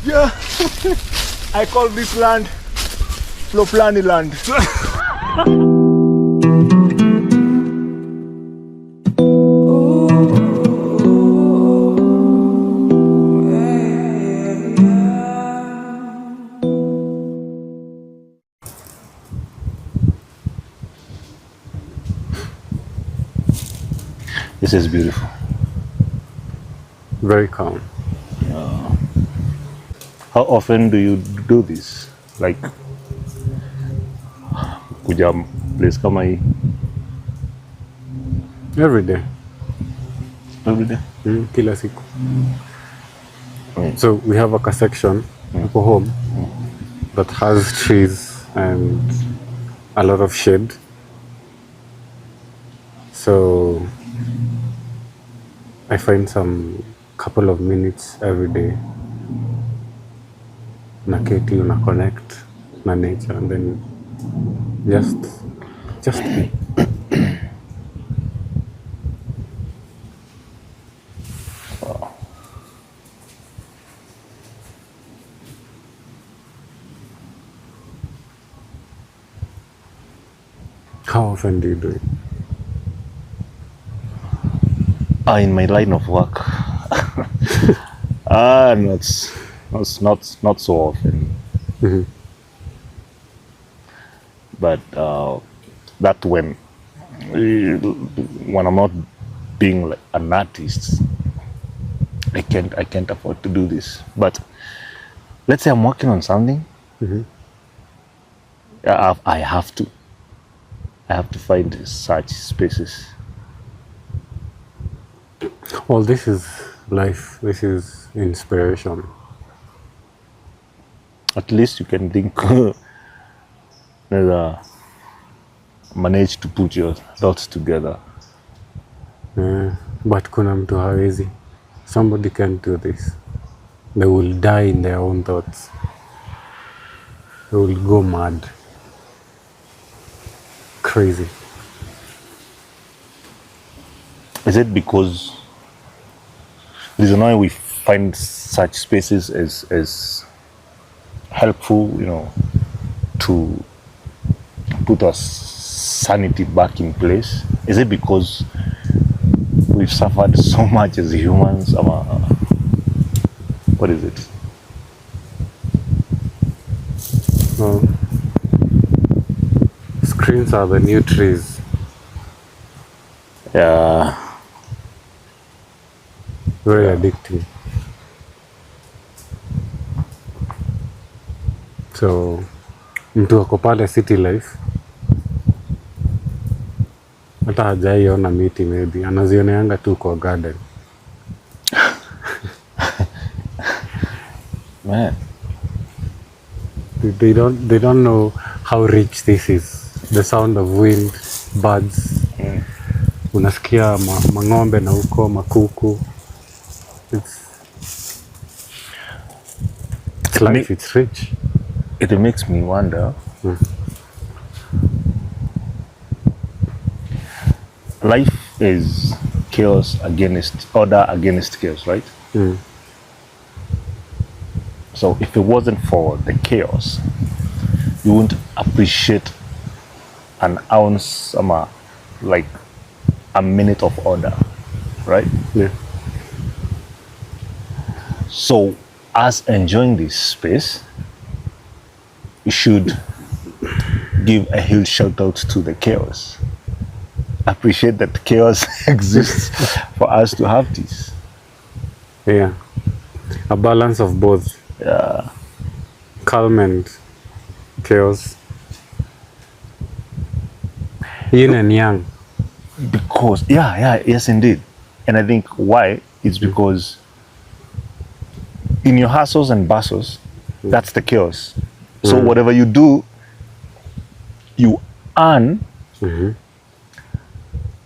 Yeah. I call this land Flowflani land. This is beautiful. Very calm. How often do you do this? Like kuja place kama hii? Every day. Every day? Kila siku. So we have a section for home that has trees and a lot of shade. So I find some couple of minutes every day. Naketi, una connect na nature and then just be. How often do you do it? In my line of work. Not so often. But that when I'm not being like an artist, I can't afford to do this. But let's say I'm working on something. I have to find such spaces. Well, this is life. This is inspiration. At least you can think manage to put your thoughts together. But kuna mtu hawezi. Somebody can't do this. They will die in their own thoughts. They will go mad. Crazy. Is it because the reason why we find such spaces as helpful, to put our sanity back in place? Is it because we've suffered so much as humans? What is it? Well, screens are the new trees. Yeah. Very addictive. So mtu ako pale city life hata hajaiona miti, maybe anazioneanga tu kwa garden. Man, they don't know how rich this is. The sound of wind, birds. Unasikia mang'ombe na huko makuku. It's life. It's rich. It makes me wonder. Life is chaos against order, against chaos, right? So if it wasn't for the chaos, you wouldn't appreciate an ounce, like a minute of order, right? Yeah. So us enjoying this space, we should give a huge shout out to the chaos. Appreciate that chaos exists for us to have this. Yeah. A balance of both. Yeah. Calm and chaos. Yin and yang. Because, yes indeed. And I think why it's because in your hustles and bustles, that's the chaos. So whatever you do, you earn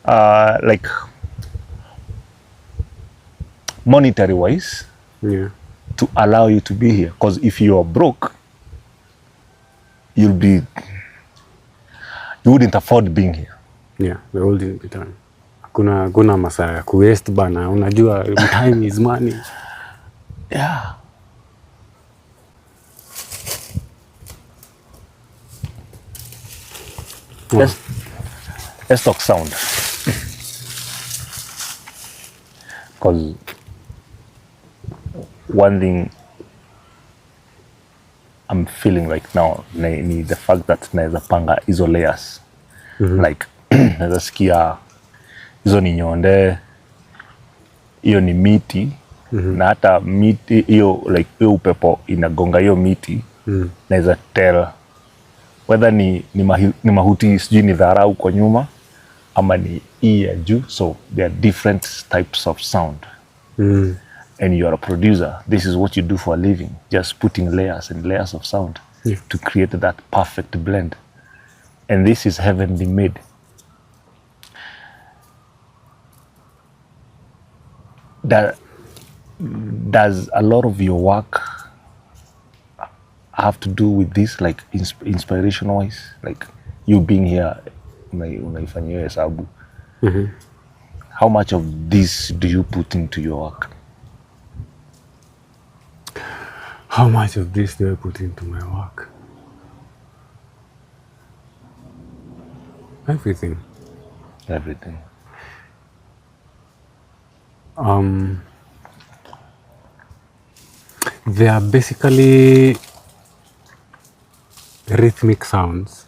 like monetary wise to allow you to be here. Because if you are broke, you wouldn't afford being here. Yeah, the olden time. Kuna masaa ya kuwaste bana, unajua time is money. Yeah. let's talk sound. Because one thing I'm feeling right now ni the fact that naweza panga hizo layers. Like naweza sikia hizo ni nyonde, hiyo ni miti, na hata miti hiyo like hiyo upepo inagonga hiyo miti, naweza tell whether ni mahuti sijui ni dharau kwa nyuma ama ni ya juu. So there are different types of sound. And you're a producer. This is what you do for a living, just putting layers and layers of sound to create that perfect blend. And this is heavenly made. Does a lot of your work have to do with this, like inspiration wise, like you being here unaifanyia hesabu? How much of this do you put into your work? How much of this do I put into my work? Everything. Everything. They are basically rhythmic sounds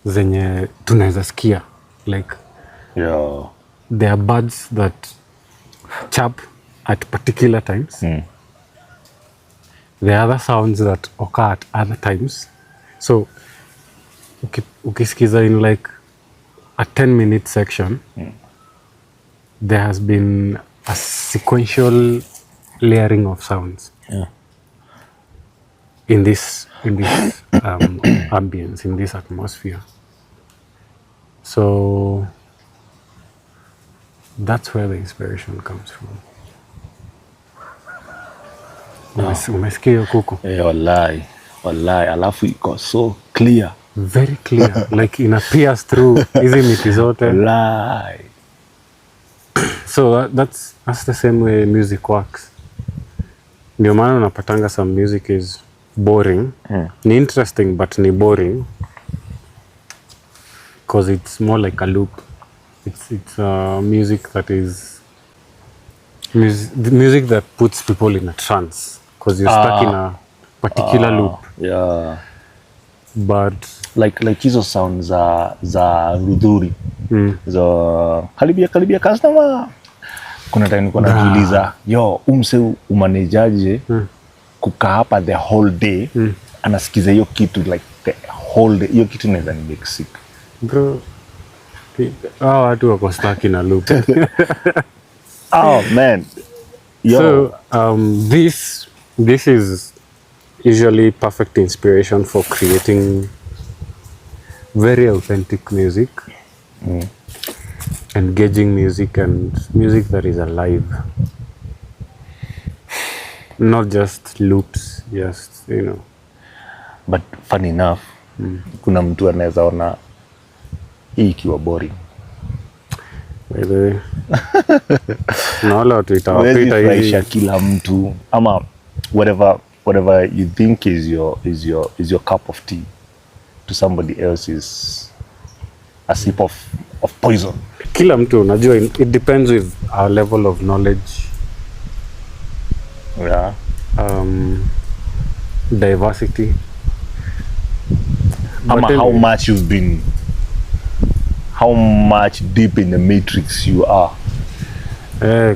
zenye tunaweza sikia, like there are birds that chirp at particular times. There are other sounds that occur at other times. So ukisikiza in like a 10-minute section, there has been a sequential layering of sounds in this ambience, in this atmosphere. So that's where the inspiration comes from. Umesikia hiyo kuku? Wallahi, alafu iko so clear. Very clear, like ina pierce through hizi miti zote. Wallahi. So that's the same way music works. Ndio maana unapatanga some music is boring. Ni interesting but ni boring because it's more like a loop. It's music that is music that puts people in a trance because you're stuck in a particular loop. Yeah. But like hizo sounds za rudhuri. Za karibia customer. Kuna time niko najiuliza, umse umanejaje kukaa hapa the whole day anasikiza hiyo kitu like the whole day. Hiyo kitu inaweza ni make sick. Bro, watu wako stuck in a loop. Oh man. So this is usually perfect inspiration for creating very authentic music, engaging music, and music that is alive, not just loops, just But funny enough, kuna mtu anaweza ona hii ikiwa boring. By the way, na wala watu itawapita hivi kila mtu ama whatever you think is your cup of tea, to somebody else is a sip of poison. Kila mtu unajua, it depends with our level of knowledge, diversity, ama how much deep in the matrix you are.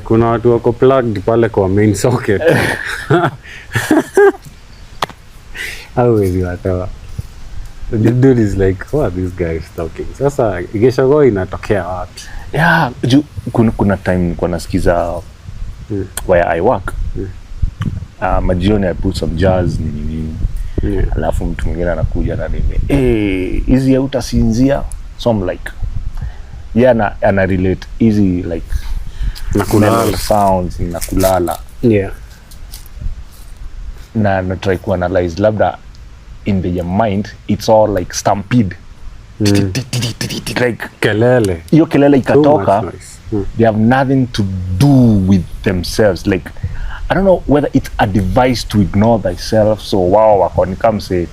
Kuna watu wako plugged pale kwa main socket. Hawezi watawa. The dude is like, what this guy is talking. Sasa ikishago inatokea wapi? Yeah, kuna time nilikuwa nasikiza where I work. Majioni I put some jazz nini. Alafu mtu mwingine anakuja na nime hizi ya utasinzia. So I'm like, ana relate easy like nakulala sounds na kulala. Na try to analyze labda in the mind it's all like stampede. Like kelele. Hiyo kelele ikatoka. They have nothing to do with themselves. Like I don't know whether it's a device to ignore thyself. So wow, wako ni kama say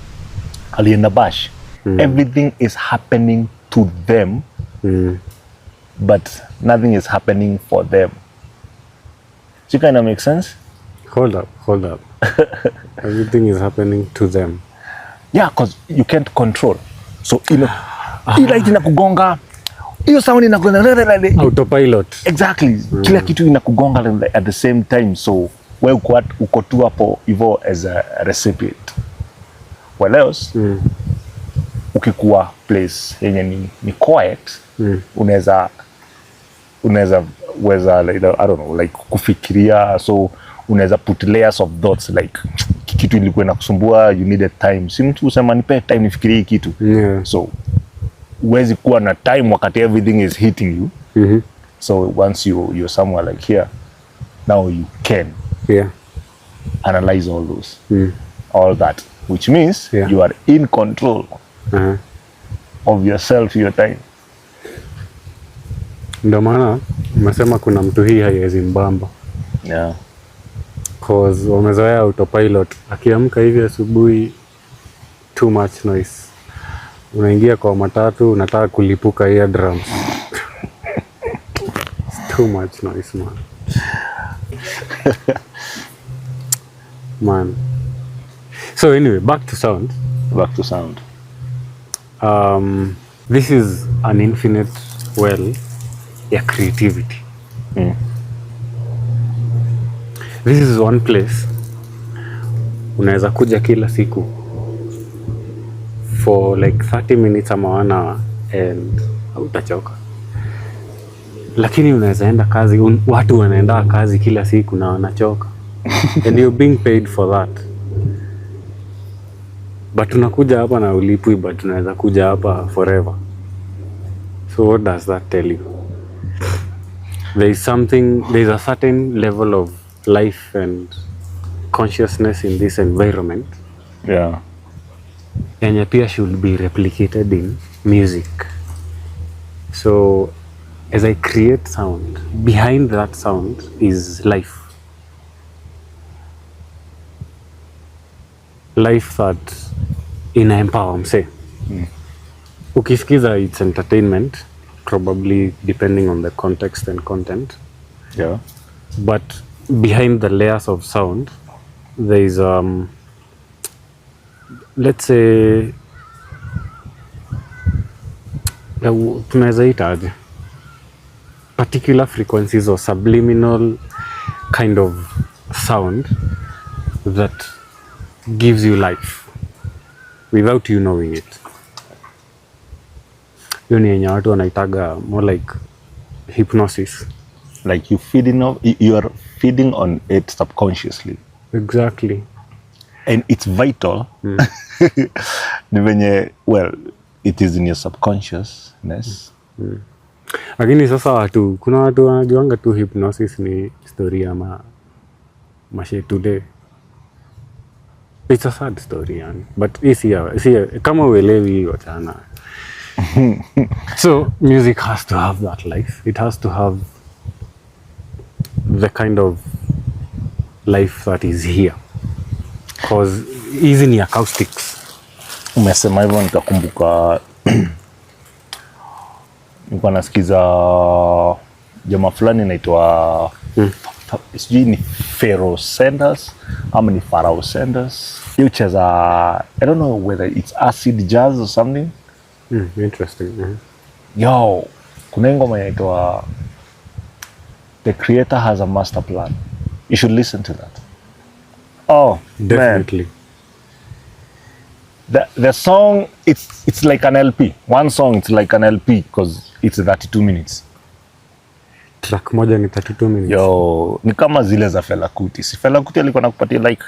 alienda bash. Everything is happening to them, but nothing is happening for them. Do you kind of make sense? Hold up. Everything is happening to them. Yeah, because you can't control. So hii light inakugonga, hiyo sound inakugonga, Autopilot. exactly. Kila kitu inakugonga at the same time. So wewe uko tu hapo hivyo as a recipient. Well else, ukikuwa place yenye ni quiet, unaweza like, I don't know, like kufikiria, so unaweza put layers of thoughts like kitu ilikuwa inakusumbua, you needed time. Si mtu usema nipe time nifikirie kitu. So huwezi kuwa na time wakati everything is hitting you. So once you're somewhere like here, now you can analyze all those, all that, which means you are in control of yourself, your time. Ndio maana umesema kuna mtu hii haiwezi mbamba. Yeah. Cause wamezoea autopilot. Akiamka hivi asubuhi, too much noise. Unaingia kwa matatu, unataka kulipuka eardrums. It's too much noise, man. Man. So anyway, back to sound. Back to sound. This is an infinite well ya creativity. This is one place unaweza kuja kila siku for like 30 minutes ama 1 hour and hautachoka. Lakini unaweza enda kazi, watu wanaenda kazi kila siku na wanachoka. And you're being paid for that. But unakuja hapa na ulipwi, but unaweza kuja hapa forever. So what does that tell you? There's a certain level of life and consciousness in this environment. Yeah. And pia should be replicated in music. So as I create sound, behind that sound is life. Life that ina-empower mse. Ukisikiza it's entertainment, probably depending on the context and content. Yeah. But behind the layers of sound, there is let's say tunaweza ita aje, particular frequencies or subliminal kind of sound that gives you life without you knowing it. Hiyo ni yenye watu wanaitaga more like hypnosis. Like you are feeding on it subconsciously. Exactly. And it's vital. Ni venye, well, it is in your subconsciousness. Lakini sasa kuna watu wanajuanga tu hypnosis ni story ya mashe today. It's a sad story yani. But isi kama uelewi hiyo tena. So music has to have that life. It has to have the kind of life that is here. Because hizi ni acoustics. Umesema hivyo nikakumbuka nilikuwa nasikiza jamaa fulani anaitwa sijui ni Pharaoh Sanders ama ni Pharaoh Sanders. He ucheza, I don't know whether it's acid jazz or something. Interesting. Yo, kuna ngoma inaitwa The Creator Has a Master Plan. You should listen to that. Oh, definitely. Man. The song, it's like an LP. One song, it's like an LP because it's 32 minutes. Track moja ni 32 minutes. Yo, ni kama zile za Fela Kuti. Si Fela Kuti alikuwa anakupatia like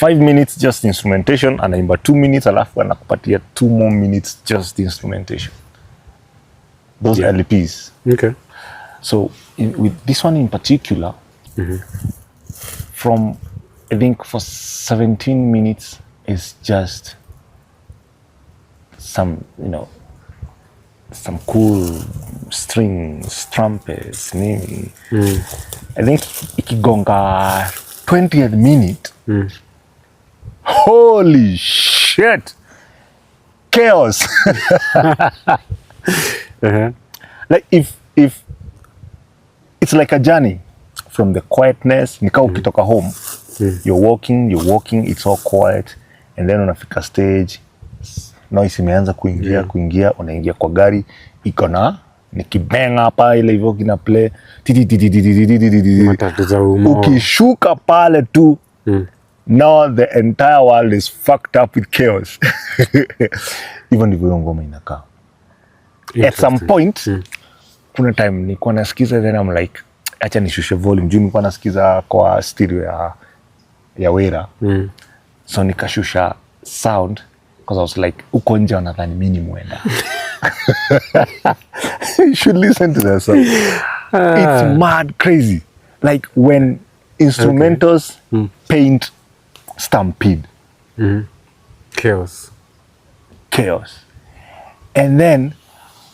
5 minutes just instrumentation, anaimba 2 minutes, alafu anakupatia 2 more minutes just instrumentation. Those LPs. Okay. So with this one in particular, from I think for 17 minutes is just some, some cool strings, trumpets, nini. I think ikigonga 20th minute, holy shit, chaos. Like if it's like a journey from the quietness, nika ukitoka home, you're walking, it's all quiet, and then unafika stage, noise imeanza kuingia, unaingia kwa gari, iko na nikibenga hapa ile hivyo kina play, ukishuka pale tu, now the entire world is fucked up with chaos. Even ndivyo ngoma inakaa. At some point, kuna time nilikuwa nasikiza, then I'm like, acha nishushe volume. Juu nilikuwa nasikiza kwa stereo ya Wera. So nikashusha sound, because I was like, uko nje wanadhani mimi ni mwenda. You should listen to that song. It's mad crazy. Like when instrumentals paint stampede. Chaos. And then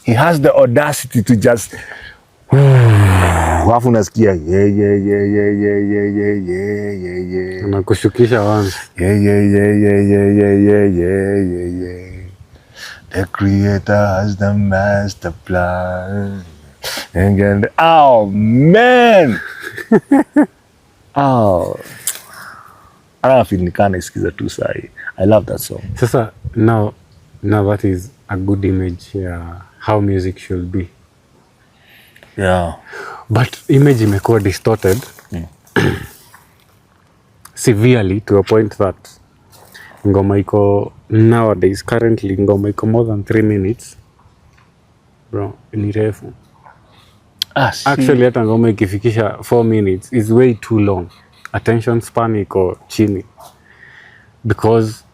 he has the audacity to just wafu nasikia anakushukisha once. The creator has the master plan. And oh man. Oh, I don't feel nikana isikiza tu sahi. I love that song. Sasa now that is a good image how music should be. Yeah. But image imekuwa distorted severely to a point that ngoma iko nowadays, currently ngoma iko more than 3 minutes. Bro, ni refu. Actually hata ngoma ikifikisha 4 minutes is way too long. Attention span iko chini. Because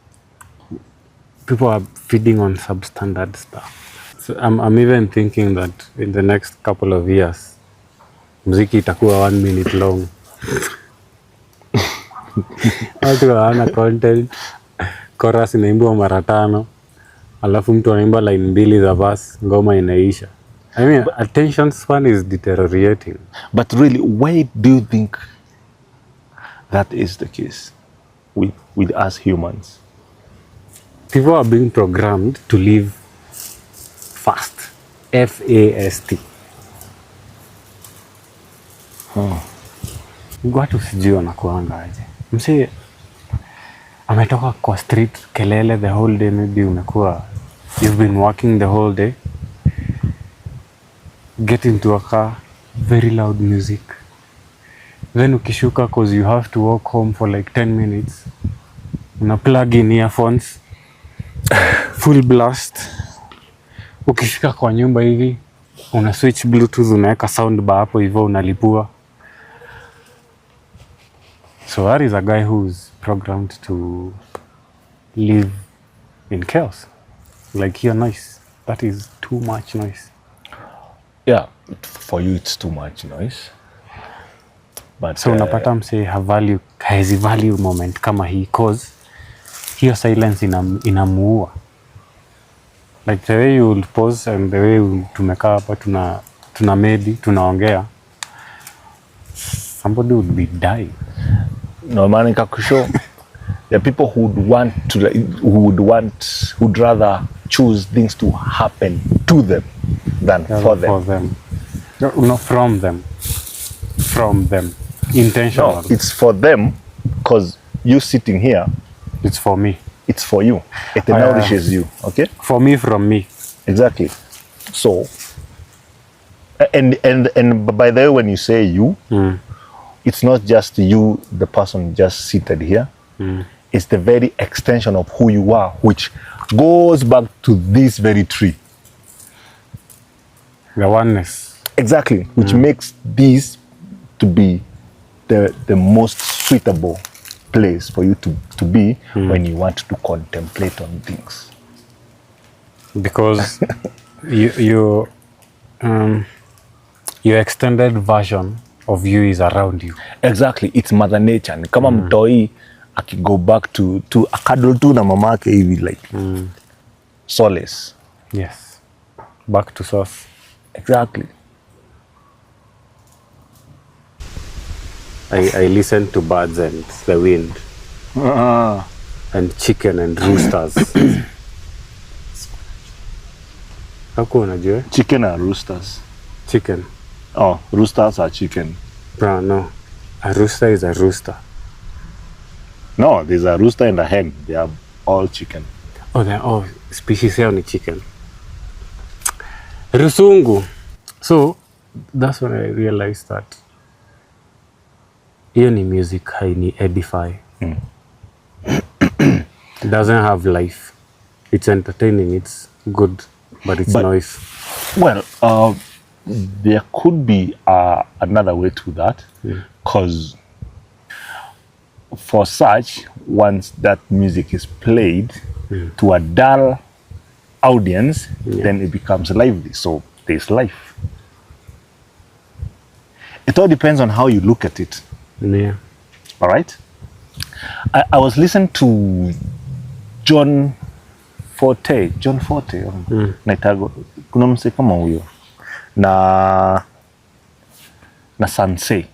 people are feeding on substandard stuff. So I'm even thinking that in the next couple of years, muziki itakuwa 1 minute long. Watu hawana content. Chorus inaimbiwa mara 5, alafu mtu anaimba line 2 za verse, ngoma inaisha. I mean, attention span is deteriorating. But really, why do you think that is the case with us humans? People are being programmed to live fast. F-A-S-T. Watu sijui wanakuanga aje. Mse ametoka kwa street kelele the whole day, maybe umekuwa, you've been working the whole day, get into a car, very loud music, then ukishuka cause you have to walk home for like 10 minutes, una plug in earphones, full blast. Ukifika kwa nyumba hivi una switch bluetooth, unaweka soundbar hapo hivyo unalipua. So that is a guy who's programmed to live in chaos. Like hear noise. That is too much noise. Yeah, for you it's too much noise. But so unapata mse haezi value moment kama hii, cause hiyo silence inamuua. Like the way you will pause and the way tumekaa hapa tuna maybe tunaongea, somebody would be dying. No man, kakusho. There are people who'd rather choose things to happen to them than for them. No, not from them. From them. Intentional. No, it's for them, because you sitting here. It's for me. It's for you. It nourishes you. Okay. For me, from me. Exactly. So, and by the way, when you say you, it's not just you, the person just seated here. It's the very extension of who you are, which goes back to this very tree. The oneness. Exactly, which makes this to be the most suitable place for you to be when you want to contemplate on things. Because your extended version of you is around you. Exactly, it's mother nature. Ni kama mtoi go back to akadol tu na mamake hivi like solace. Yes, back to source. Exactly. I listen to birds and the wind and chicken and roosters. Hakuwa unajua? Chicken are roosters. Chicken. Oh, roosters are chicken. No. A rooster is a rooster. No, there's a rooster and a hen. They are all chicken. Oh, they're all species yao ni chicken. Rusungu. So, that's when I realized that hiyo ni music haini edify. It doesn't have life. It's entertaining, it's good, but it's noise. Well, there could be another way to that, because for such, once that music is played to a dull audience, then it becomes lively. So there's life. It all depends on how you look at it. Yeah. All right. I was listening to John Forte. Naitago kuna mse kama huyo na Sansei.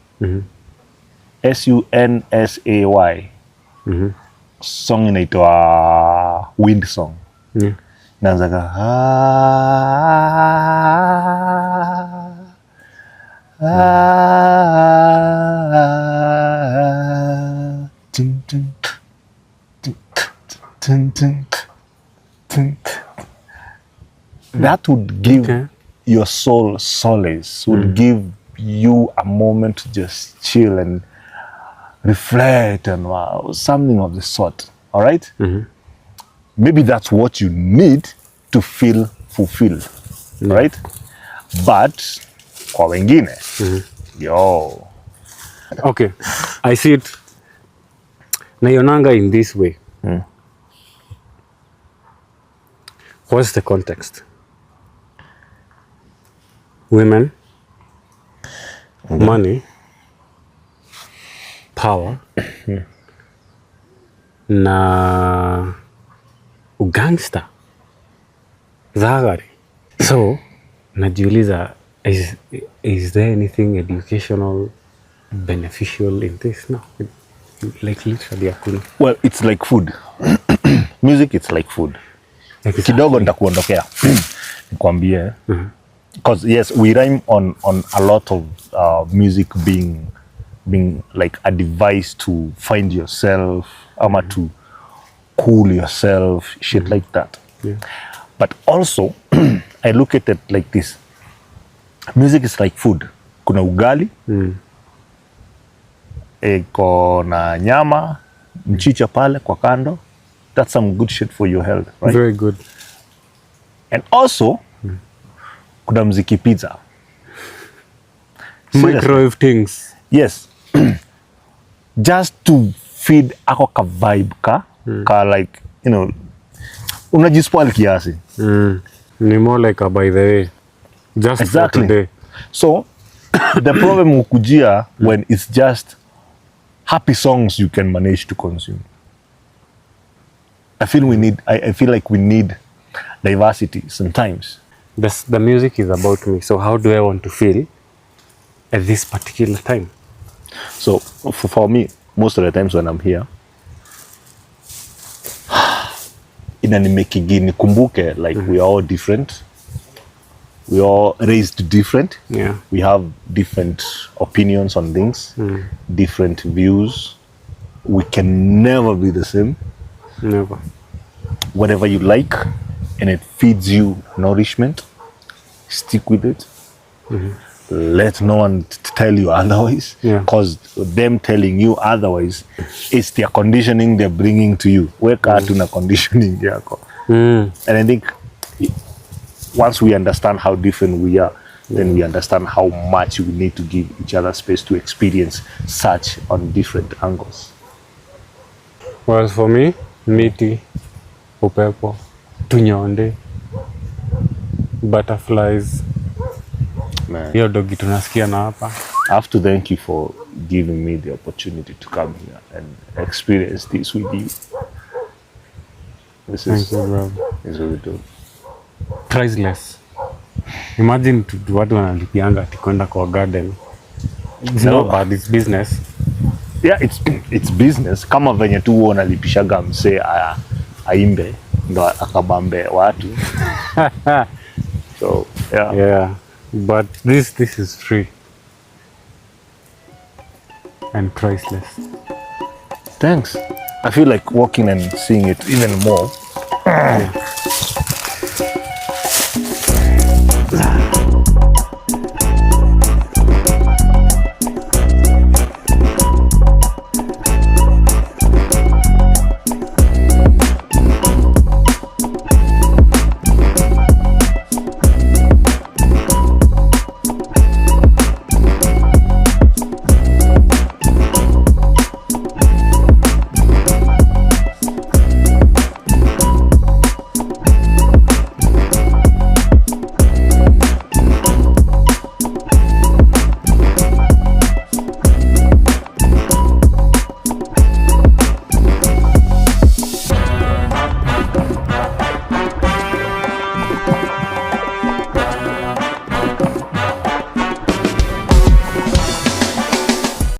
SUNSAY. Song inaitwa Wind Song. Naanzaga that would give your soul solace, would give you a moment to just chill and reflect and something of the sort. All right? Maybe that's what you need to feel fulfilled. Right? But kwa wengine, yo. Okay, I see it. Naionanga in this way. What's the context? Women, money, power, na ugangster, zagari. So, najiuliza, is there anything educational, beneficial in this? No, like literally hakuna. Well, it's like food. Music, it's like food. Kidogo nitakuondokea. Nikwambie. Because yes, we rhyme on a lot of music being like a device to find yourself, ama to cool yourself, shit like that. But also, I look at it like this. Music is like food. Kuna ugali, kuna nyama, mchicha pale kwa kando. That's some good shit for your health, right? Very good. And also, kuna mziki pizza. Microwave things. Yes. Just to feed ako ka vibe ka like, you know, unajispoil kiasi. Ni more like a by the way. Just exactly. For today. So, the problem ukujia when it's just happy songs you can manage to consume. I feel like we need diversity sometimes. The music is about me. So how do I want to feel at this particular time? So for me, most of the times when I'm here, inanimekigi nikumbuke like we are all different. We are all raised different. Yeah. We have different opinions on things, different views. We can never be the same. Never. Whatever you like and it feeds you nourishment, stick with it. Let no one tell you otherwise, because them telling you otherwise is their conditioning they're bringing to you. Weka tuna conditioning yako. And I think once we understand how different we are, then we understand how much we need to give each other space to experience such on different angles. Well, for me, miti, upepo, tunyonde, butterflies. Hiyo dogi tunasikia na hapa. I have to thank you for giving me the opportunity to come here and experience this with you. This is really dope. Priceless. Imagine watu wanalipianga ati kwenda kwa garden. It's No. not bad, it's business. Yeah, it's business. Kama venye tu wanalipishaga msee aimbe ndo akabambe watu. So yeah. Yeah, but this is free and priceless. Thanks. I feel like walking and seeing it even more. Yeah.